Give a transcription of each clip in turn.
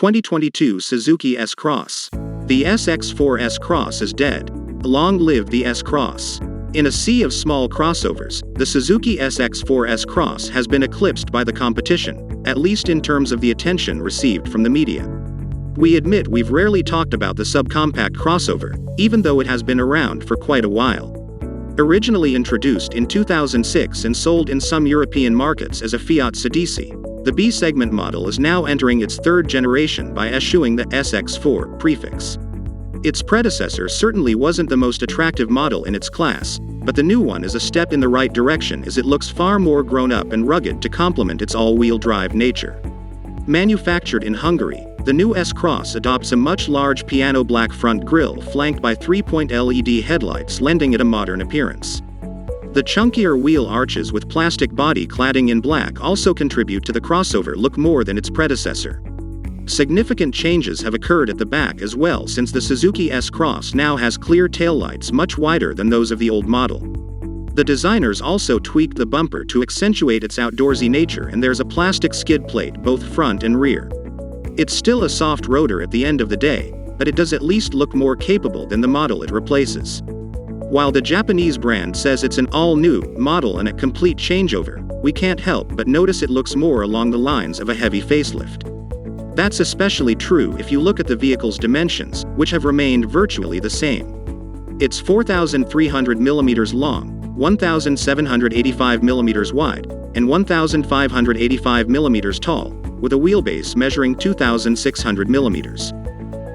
2022 Suzuki S-Cross. The SX4 S-Cross is dead. Long live the S-Cross. In a sea of small crossovers, the Suzuki SX4 S-Cross has been eclipsed by the competition, at least in terms of the attention received from the media. We admit we've rarely talked about the subcompact crossover, even though it has been around for quite a while. Originally introduced in 2006 and sold in some European markets as a Fiat Suzuki, the B-segment model is now entering its third generation by eschewing the SX4 prefix. Its predecessor certainly wasn't the most attractive model in its class, but the new one is a step in the right direction as it looks far more grown-up and rugged to complement its all-wheel drive nature. Manufactured in Hungary, the new S-Cross adopts a much large piano black front grille flanked by 3-point LED headlights, lending it a modern appearance. The chunkier wheel arches with plastic body cladding in black also contribute to the crossover look more than its predecessor. Significant changes have occurred at the back as well, since the Suzuki S-Cross now has clear taillights much wider than those of the old model. The designers also tweaked the bumper to accentuate its outdoorsy nature, and there's a plastic skid plate both front and rear. It's still a soft rotor at the end of the day, but it does at least look more capable than the model it replaces. While the Japanese brand says it's an all-new model and a complete changeover, we can't help but notice it looks more along the lines of a heavy facelift. That's especially true if you look at the vehicle's dimensions, which have remained virtually the same. It's 4,300 mm long, 1,785 mm wide, and 1,585 mm tall, with a wheelbase measuring 2,600 mm.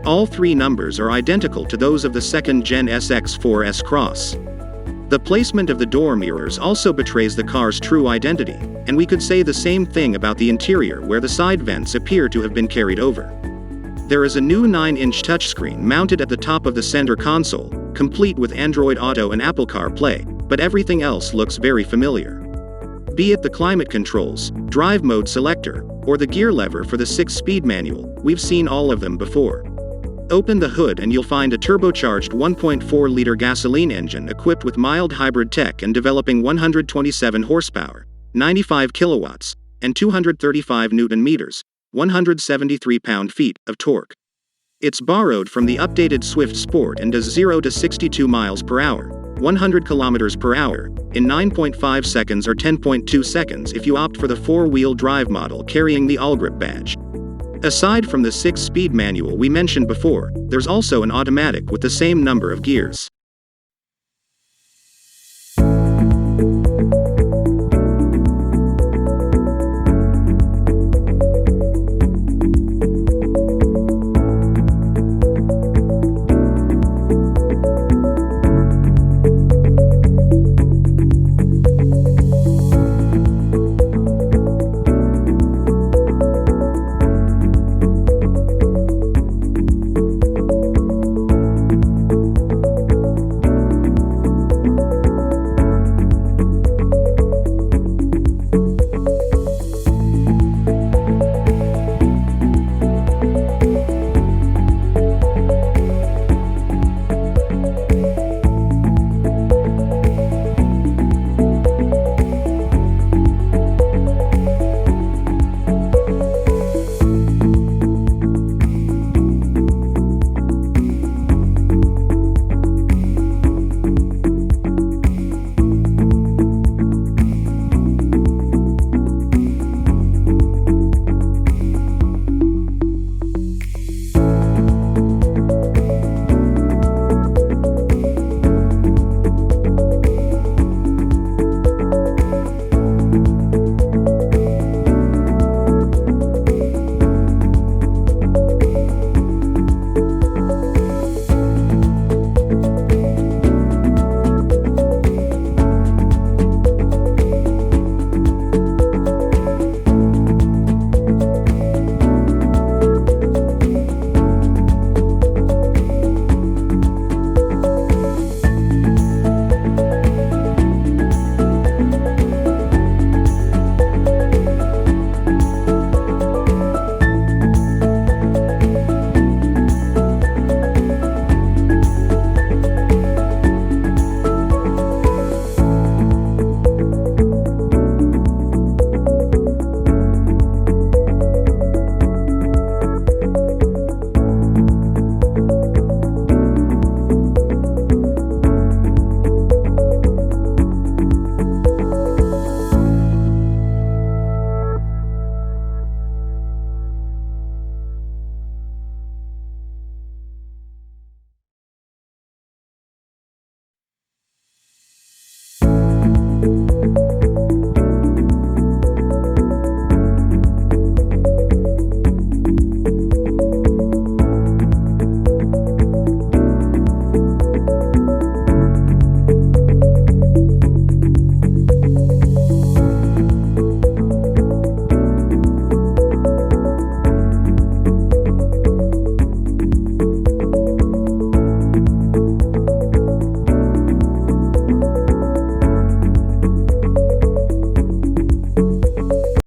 All three numbers are identical to those of the second-gen SX4 S-Cross. The placement of the door mirrors also betrays the car's true identity, and we could say the same thing about the interior, where the side vents appear to have been carried over. There is a new 9-inch touchscreen mounted at the top of the center console, complete with Android Auto and Apple CarPlay, but everything else looks very familiar. Be it the climate controls, drive mode selector, or the gear lever for the 6-speed manual, we've seen all of them before. Open the hood and you'll find a turbocharged 1.4-liter gasoline engine equipped with mild hybrid tech and developing 127 horsepower, 95 kilowatts, and 235 newton-meters, 173 pound-feet of torque. It's borrowed from the updated Swift Sport and does 0 to 62 miles per hour, 100 kilometers per hour, in 9.5 seconds or 10.2 seconds if you opt for the 4-wheel drive model carrying the Allgrip badge. Aside from the 6-speed manual we mentioned before, there's also an automatic with the same number of gears.